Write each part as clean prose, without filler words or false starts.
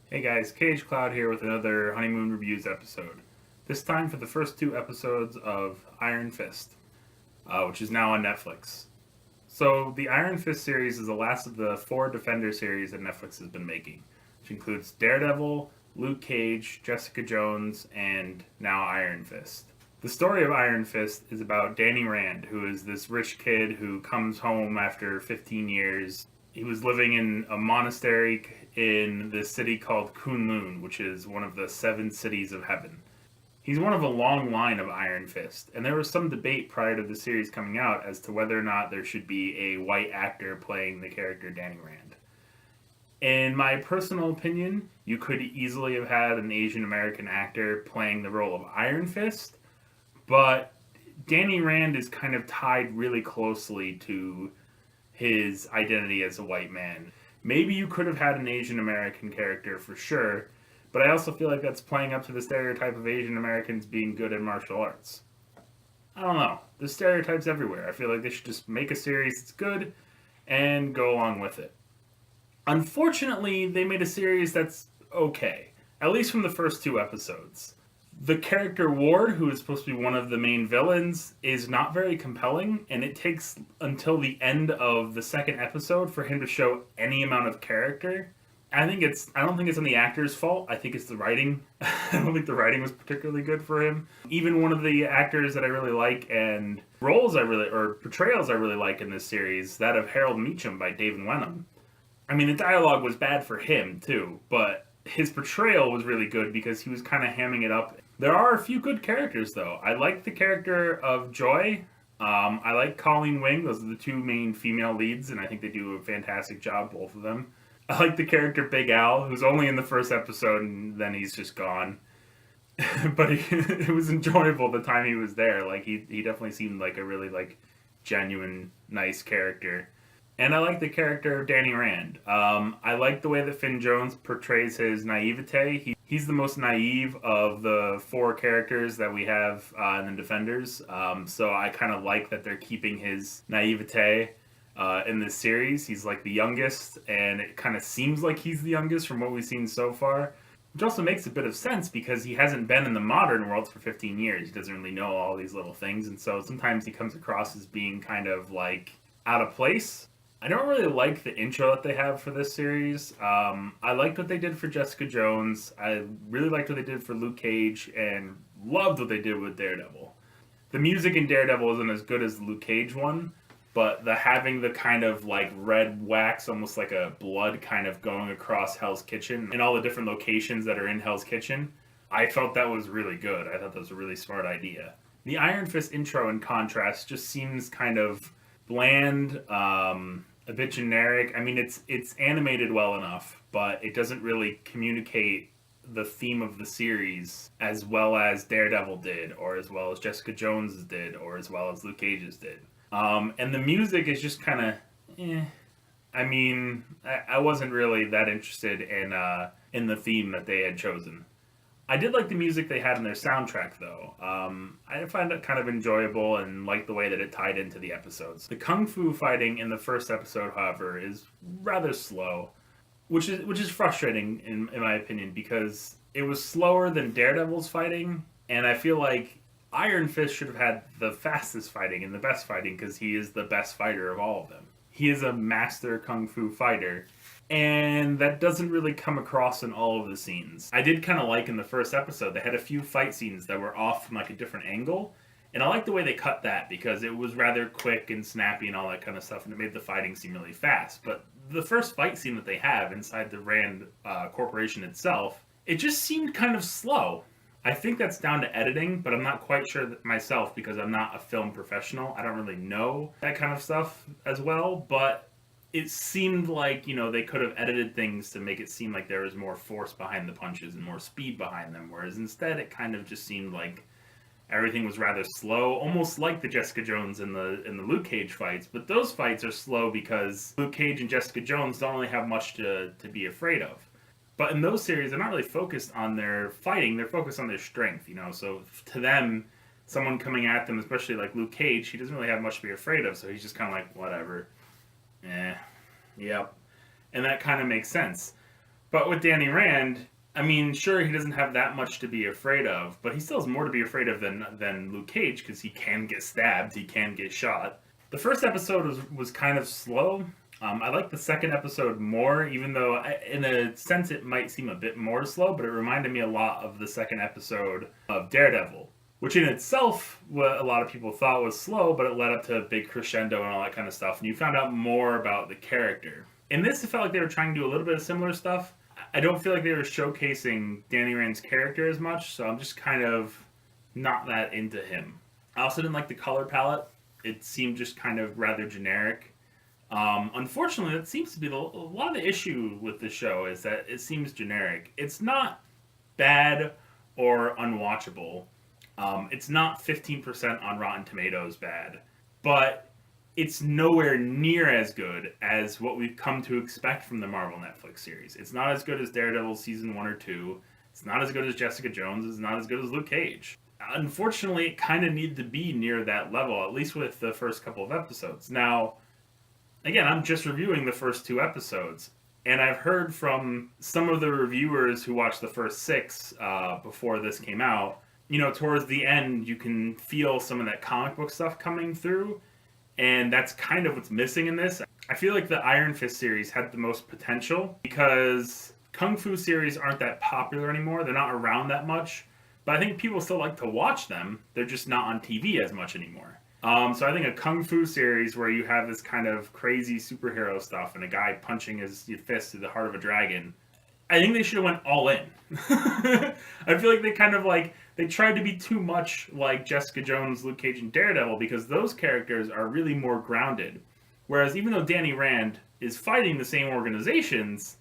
Hey guys, KHCloud here with another Honeymoon Reviews episode. This time for the first two episodes of Iron Fist, which is now on Netflix. So, the Iron Fist series is the last of the four Defender series that Netflix has been making, which includes Daredevil, Luke Cage, Jessica Jones, and now Iron Fist. The story of Iron Fist is about Danny Rand, who is this rich kid who comes home after 15 years. He was living in a monastery in the city called Kunlun, which is one of the seven cities of heaven. He's one of a long line of Iron Fist, and there was some debate prior to the series coming out as to whether or not there should be a white actor playing the character Danny Rand. In my personal opinion, you could easily have had an Asian American actor playing the role of Iron Fist, but Danny Rand is kind of tied really closely to his identity as a white man. Maybe you could have had an Asian American character for sure, but I also feel like that's playing up to the stereotype of Asian Americans being good at martial arts. I don't know. There's stereotypes everywhere. I feel like they should just make a series that's good and go along with it. Unfortunately, they made a series that's okay, at least from the first two episodes. The character Ward, who is supposed to be one of the main villains, is not very compelling, and it takes until the end of the second episode for him to show any amount of character. I don't think it's on the actor's fault. I think it's the writing. I don't think the writing was particularly good for him. Even one of the actors that I really like and portrayals I really like in this series, that of Harold Meacham by David Wenham. I mean, the dialogue was bad for him too, but his portrayal was really good because he was kind of hamming it up. There are a few good characters though. I like the character of Joy. I like Colleen Wing. Those are the two main female leads, and I think they do a fantastic job, both of them. I like the character Big Al, who's only in the first episode and then he's just gone. But it was enjoyable the time he was there. Like he definitely seemed like a really like genuine, nice character. And I like the character of Danny Rand. I like the way that Finn Jones portrays his naivete. He's the most naive of the four characters that we have in the Defenders. So I kind of like that they're keeping his naivete in this series. He's like the youngest, and it kind of seems like he's the youngest from what we've seen so far. Which also makes a bit of sense because he hasn't been in the modern world for 15 years. He doesn't really know all these little things, and so sometimes he comes across as being kind of like out of place. I don't really like the intro that they have for this series. I liked what they did for Jessica Jones. I really liked what they did for Luke Cage, and loved what they did with Daredevil. The music in Daredevil isn't as good as the Luke Cage one, but the having the kind of like red wax, almost like a blood kind of going across Hell's Kitchen and all the different locations that are in Hell's Kitchen, I felt that was really good. I thought that was a really smart idea. The Iron Fist intro, in contrast, just seems kind of bland, a bit generic. I mean, it's animated well enough, but it doesn't really communicate the theme of the series as well as Daredevil did, or as well as Jessica Jones did, or as well as Luke Cage's did. And the music is just kind of, I mean, I wasn't really that interested in the theme that they had chosen. I did like the music they had in their soundtrack, though. I find it kind of enjoyable and like the way that it tied into the episodes. The kung fu fighting in the first episode, however, is rather slow, which is frustrating in my opinion because it was slower than Daredevil's fighting, and I feel like Iron Fist should have had the fastest fighting and the best fighting because he is the best fighter of all of them. He is a master kung fu fighter, and that doesn't really come across in all of the scenes. I did kind of like in the first episode, they had a few fight scenes that were off from like a different angle, and I like the way they cut that because it was rather quick and snappy and all that kind of stuff, and it made the fighting seem really fast. But the first fight scene that they have inside the Rand Corporation itself, it just seemed kind of slow. I think that's down to editing, but I'm not quite sure myself because I'm not a film professional. I don't really know that kind of stuff as well, but it seemed like, they could have edited things to make it seem like there was more force behind the punches and more speed behind them, whereas instead it kind of just seemed like everything was rather slow, almost like the Jessica Jones and the Luke Cage fights. But those fights are slow because Luke Cage and Jessica Jones don't really have much to be afraid of. But in those series, they're not really focused on their fighting; they're focused on their strength. So to them, someone coming at them, especially like Luke Cage, he doesn't really have much to be afraid of. So he's just kind of like, whatever. Yep. And that kind of makes sense. But with Danny Rand, I mean, sure, he doesn't have that much to be afraid of, but he still has more to be afraid of than Luke Cage, because he can get stabbed, he can get shot. The first episode was kind of slow. I like the second episode more, even though in a sense it might seem a bit more slow, but it reminded me a lot of the second episode of Daredevil, which in itself, what a lot of people thought was slow, but it led up to a big crescendo and all that kind of stuff, and you found out more about the character. In this, it felt like they were trying to do a little bit of similar stuff. I don't feel like they were showcasing Danny Rand's character as much, so I'm just kind of not that into him. I also didn't like the color palette. It seemed just kind of rather generic. Unfortunately, that seems to be a lot of the issue with the show is that it seems generic. It's not bad or unwatchable. It's not 15% on Rotten Tomatoes bad, but it's nowhere near as good as what we've come to expect from the Marvel Netflix series. It's not as good as Daredevil season 1 or 2. It's not as good as Jessica Jones. It's not as good as Luke Cage. Unfortunately, it kind of needed to be near that level, at least with the first couple of episodes. Now, again, I'm just reviewing the first 2 episodes, and I've heard from some of the reviewers who watched the first 6 before this came out, you know, towards the end, you can feel some of that comic book stuff coming through, and that's kind of what's missing in this. I feel like the Iron Fist series had the most potential because Kung Fu series aren't that popular anymore. They're not around that much, but I think people still like to watch them. They're just not on TV as much anymore. So I think a Kung Fu series where you have this kind of crazy superhero stuff and a guy punching his fist through the heart of a dragon, I think they should have went all in. I feel like they kind of like, they tried to be too much like Jessica Jones, Luke Cage, and Daredevil because those characters are really more grounded. Whereas even though Danny Rand is fighting the same organizations,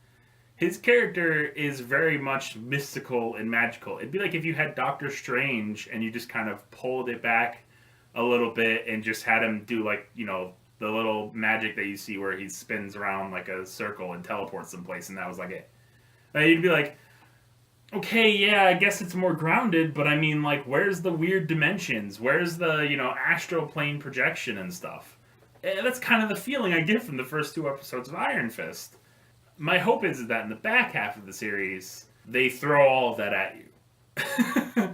his character is very much mystical and magical. It'd be like if you had Doctor Strange and you just kind of pulled it back a little bit and just had him do like, you know, the little magic that you see where he spins around like a circle and teleports someplace, and that was like it. And you'd be like, okay, yeah, I guess it's more grounded, but I mean, like, where's the weird dimensions? Where's the, you know, astral plane projection and stuff? That's kind of the feeling I get from the first 2 episodes of Iron Fist. My hope is that in the back half of the series, they throw all of that at you.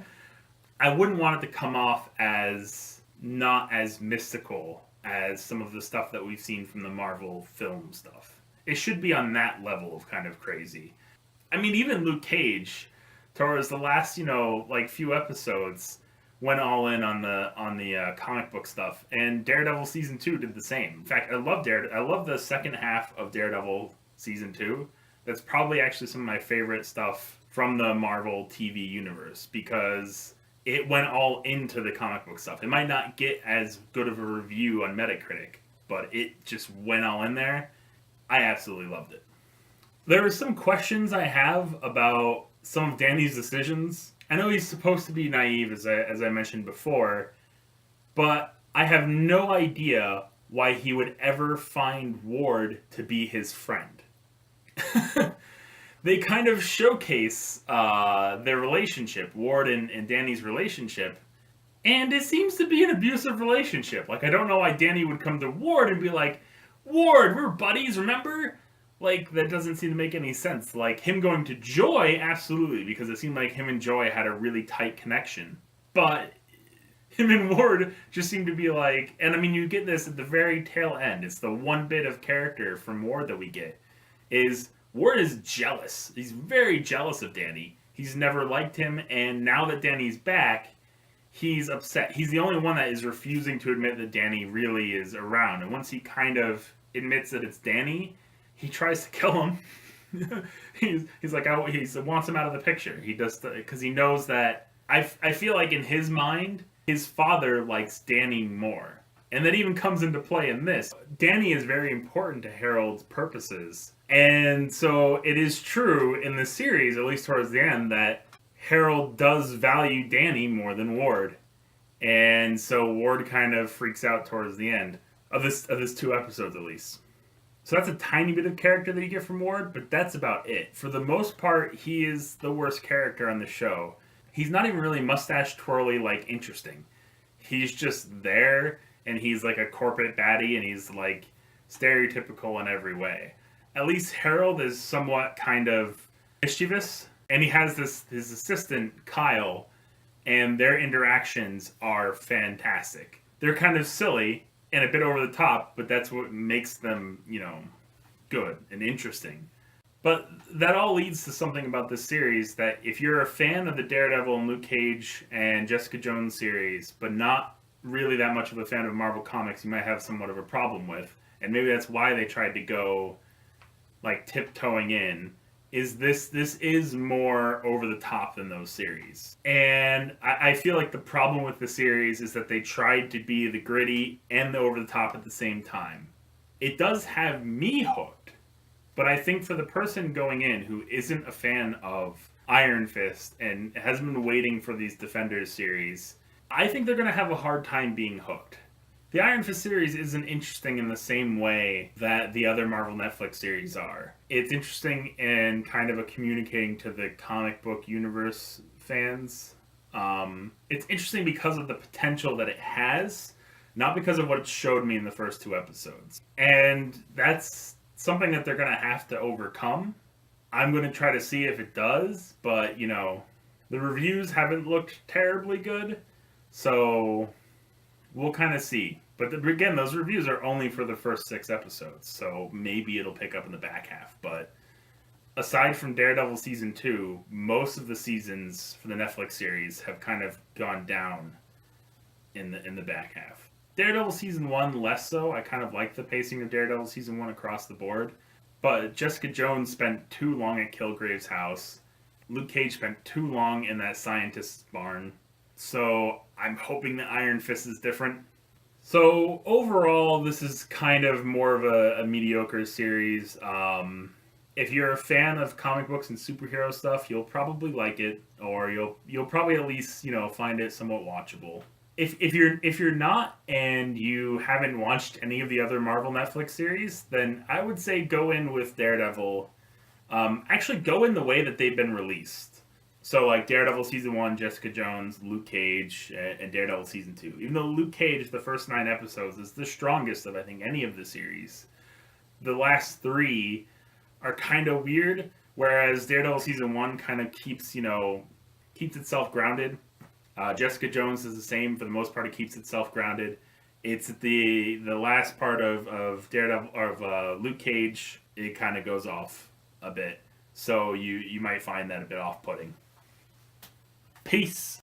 I wouldn't want it to come off as not as mystical as some of the stuff that we've seen from the Marvel film stuff. It should be on that level of kind of crazy. I mean, even Luke Cage, towards the last, you know, like few episodes, went all in on the comic book stuff, and Daredevil season 2 did the same. In fact, I love the second half of Daredevil season 2. That's probably actually some of my favorite stuff from the Marvel TV universe because it went all into the comic book stuff. It might not get as good of a review on Metacritic, but it just went all in there. I absolutely loved it. There are some questions I have about some of Danny's decisions. I know he's supposed to be naive, as I mentioned before, but I have no idea why he would ever find Ward to be his friend. They kind of showcase their relationship, Ward and Danny's relationship, and it seems to be an abusive relationship. Like, I don't know why Danny would come to Ward and be like, Ward, we're buddies, remember? Like, that doesn't seem to make any sense. Like, him going to Joy, absolutely, because it seemed like him and Joy had a really tight connection. But him and Ward just seem to be like, and I mean, you get this at the very tail end. It's the one bit of character from Ward that we get, is Ward is jealous. He's very jealous of Danny. He's never liked him, and now that Danny's back, he's upset. He's the only one that is refusing to admit that Danny really is around. And once he kind of admits that it's Danny, he tries to kill him. he's like, he wants him out of the picture. He does, because he knows that, I feel like in his mind, his father likes Danny more. And that even comes into play in this. Danny is very important to Harold's purposes. And so it is true in the series, at least towards the end, that Harold does value Danny more than Ward. And so Ward kind of freaks out towards the end of this 2 episodes at least. So that's a tiny bit of character that you get from Ward, but that's about it. For the most part, he is the worst character on the show. He's not even really mustache twirly, like, interesting. He's just there, and he's like a corporate baddie, and he's like stereotypical in every way. At least Harold is somewhat kind of mischievous, and he has his assistant Kyle, and their interactions are fantastic. They're kind of silly and a bit over the top, but that's what makes them, good and interesting. But that all leads to something about this series that if you're a fan of the Daredevil and Luke Cage and Jessica Jones series, but not really that much of a fan of Marvel Comics, you might have somewhat of a problem with. And maybe that's why they tried to go like tiptoeing in. Is this is more over the top than those series. And I feel like the problem with the series is that they tried to be the gritty and the over the top at the same time. It does have me hooked, but I think for the person going in who isn't a fan of Iron Fist and hasn't been waiting for these Defenders series, I think they're going to have a hard time being hooked. The Iron Fist series isn't interesting in the same way that the other Marvel Netflix series are. It's interesting in kind of a communicating to the comic book universe fans. It's interesting because of the potential that it has, not because of what it showed me in the first two episodes. And that's something that they're going to have to overcome. I'm going to try to see if it does, but, the reviews haven't looked terribly good, so we'll kind of see. But again, those reviews are only for the first 6 episodes, so maybe it'll pick up in the back half. But aside from Daredevil Season 2, most of the seasons for the Netflix series have kind of gone down in the back half. Daredevil Season 1, less so. I kind of like the pacing of Daredevil Season 1 across the board. But Jessica Jones spent too long at Kilgrave's house. Luke Cage spent too long in that scientist's barn. So I'm hoping that Iron Fist is different. So overall, this is kind of more of a mediocre series. If you're a fan of comic books and superhero stuff, you'll probably like it, or you'll probably at least find it somewhat watchable. If you're not and you haven't watched any of the other Marvel Netflix series, then I would say go in with Daredevil. Actually, go in the way that they've been released. So, like Daredevil Season 1, Jessica Jones, Luke Cage, and Daredevil Season 2. Even though Luke Cage, the first 9 episodes, is the strongest of, I think, any of the series, the last 3 are kind of weird, whereas Daredevil Season 1 kind of keeps itself grounded. Jessica Jones is the same. For the most part, it keeps itself grounded. It's the last part of Daredevil, of Luke Cage, it kind of goes off a bit. So you might find that a bit off-putting. Peace.